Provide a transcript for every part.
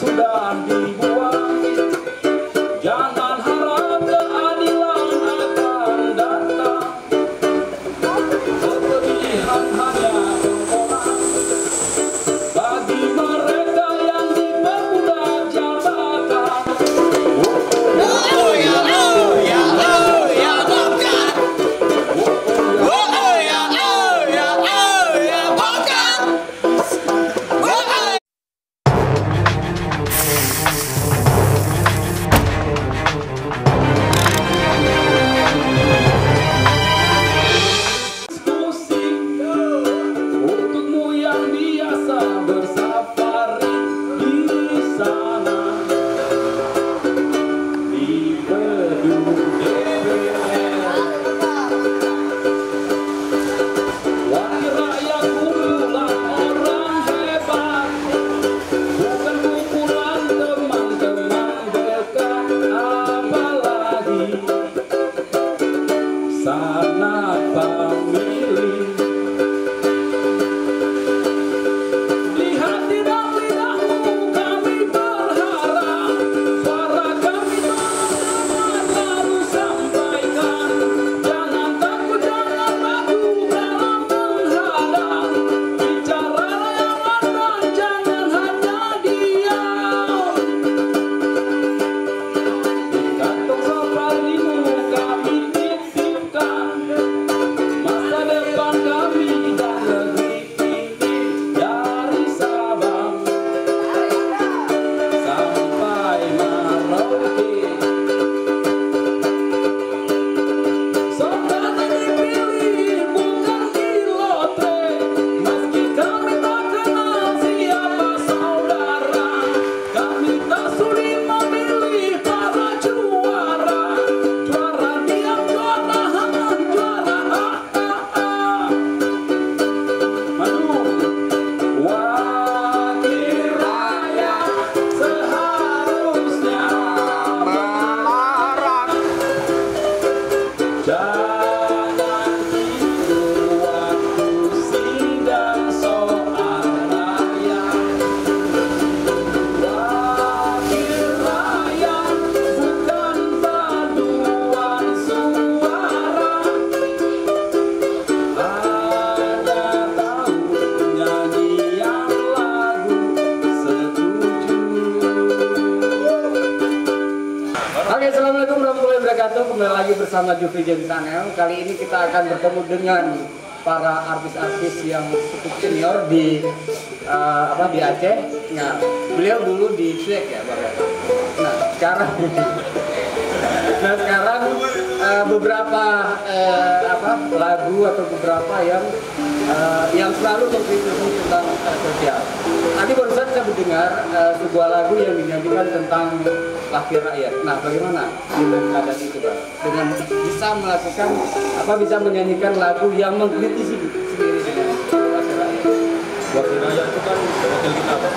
sudah dibuang, jangan harap keadilan akan datang. Pemilihan hanya orang bagi mereka yang diperbudak jabatan. Oh ya, oh ya, oh ya, bukan. Oh ya, oh ya, oh ya, bukan. Untukmu yang biasa bersafari di sana, di gedung DPR, wakil rakyat kumpulan orang hebat, bukan kumpulan teman-teman dekat, apalagi sanak famili. Oke, assalamualaikum warahmatullahi wabarakatuh. Kembali lagi bersama Jufri James Channel. Kali ini kita akan bertemu dengan para artis-artis yang cukup senior di di Aceh. Nah, beliau dulu di Swek ya, Bapak. Nah, sekarang beberapa lagu atau beberapa yang selalu mengkritisi tentang sosial. Tadi barusan saya mendengar sebuah lagu yang dinyanyikan tentang wakil rakyat. Nah, bagaimana dengan keadaan itu, Pak? Dengan bisa melakukan bisa menyanyikan lagu yang mengkritisi sendiri dengan wakil rakyat. Wakil rakyat itu kan wakil kita, Pak.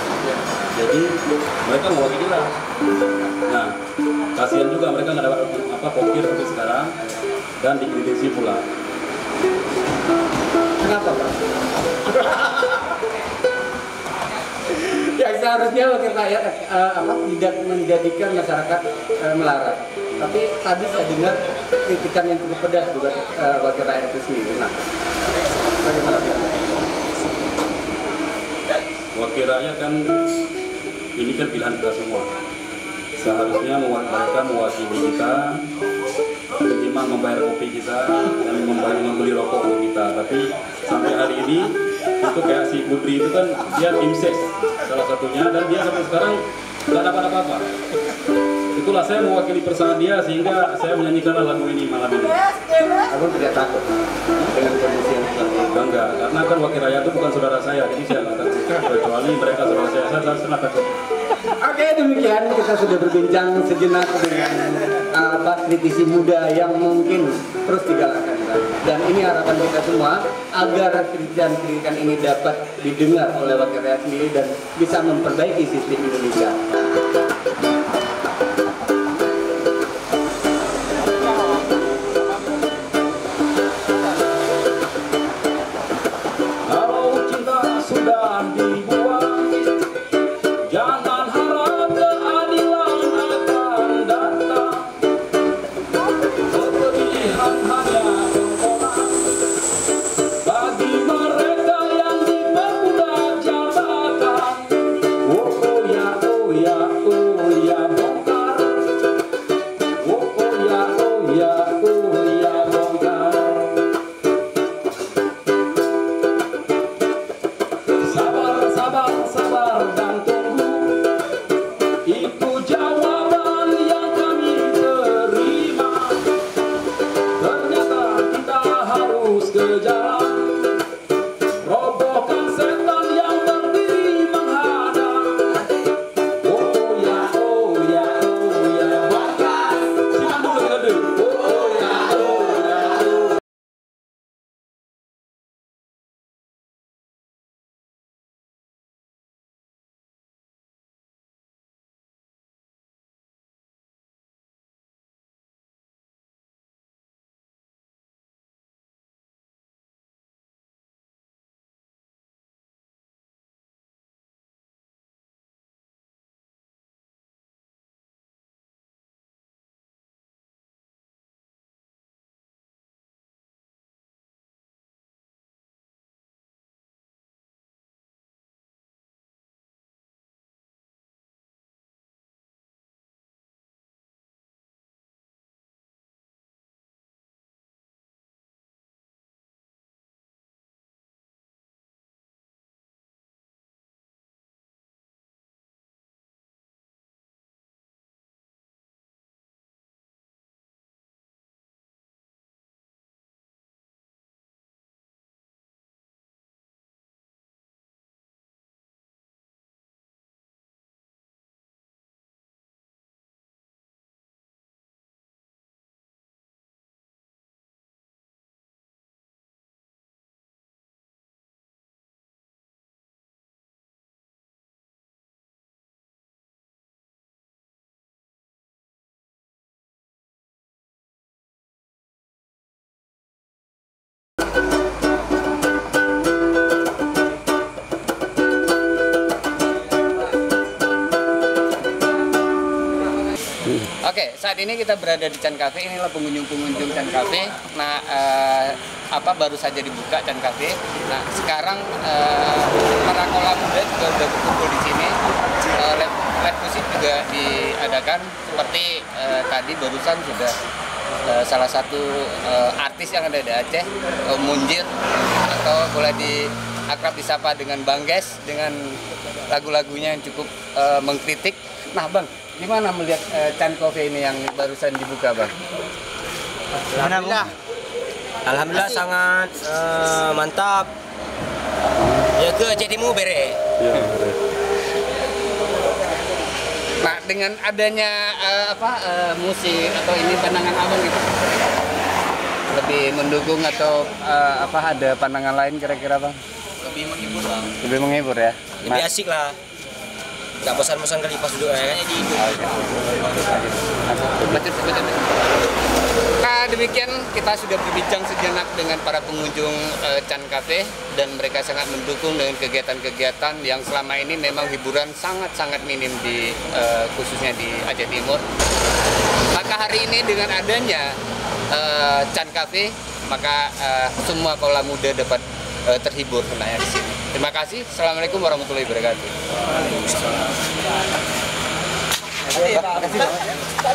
Jadi mereka mewakili lah. Nah, kasihan juga mereka nggak dapat pokir sampai sekarang dan dikritisi pula. Kenapa, Pak? Ya, seharusnya wakil rakyat tidak menjadikan masyarakat melarat. Tapi tadi saya dengar kritikan yang cukup pedas juga wakil rakyat itu sendiri. Nah, bagaimana? Wakil rakyat kan ini kan pilihan kita semua. Seharusnya mereka mewakili kita, minimal membayar kopi kita dan membeli rokok untuk kita. Tapi sampai hari ini itu kayak si Putri itu kan dia tim ses salah satunya, dan dia sampai sekarang nggak dapat apa-apa. Itulah saya mewakili perusahaan dia, sehingga saya menyanyikan lagu ini malam ini. Aku tidak takut dengan kondisi yang seperti itu. Enggak, karena kan wakil rakyat itu bukan saudara saya, jadi saya nggak takut. Kecuali mereka saudara saya sangat takut. Oke, demikian kita sudah berbincang sejenak dengan kritisi muda yang mungkin terus digalakkan. Dan ini harapan kita semua agar kritikan-kritikan ini dapat didengar oleh wakil rakyat sendiri dan bisa memperbaiki sistem Indonesia. Kalau cinta sudah dibuang, jangan harap Oke, saat ini kita berada di Chan Cafe. Inilah pengunjung-pengunjung Chan Cafe. Nah, baru saja dibuka Chan Cafe. Nah, sekarang para kola muda juga sudah berkumpul di sini. Live musik juga diadakan. Seperti tadi barusan sudah salah satu artis yang ada di Aceh, Munjir, atau boleh akrab disapa dengan Bang Ges, dengan lagu-lagunya yang cukup mengkritik. Nah, Bang, gimana melihat Chan Cafe ini yang barusan dibuka, Bang? Alhamdulillah sangat mantap. Ya ke jadimu bere. Ya, bener. Nah, dengan adanya musik atau ini pandangan abang gitu, lebih mendukung atau ada pandangan lain kira-kira, Bang? Lebih menghibur bang. Lebih menghibur ya. Lebih asik lah. Gak bosan-bosan kali pas duduk kayaknya di. Nah, demikian kita sudah berbincang sejenak dengan para pengunjung Chan Cafe, dan mereka sangat mendukung dengan kegiatan-kegiatan yang selama ini memang hiburan sangat-sangat minim khususnya di Aceh Timur. Maka hari ini dengan adanya Chan Cafe, maka semua kaula muda dapat terhibur tentunya di sini. Terima kasih. Assalamualaikum warahmatullahi wabarakatuh.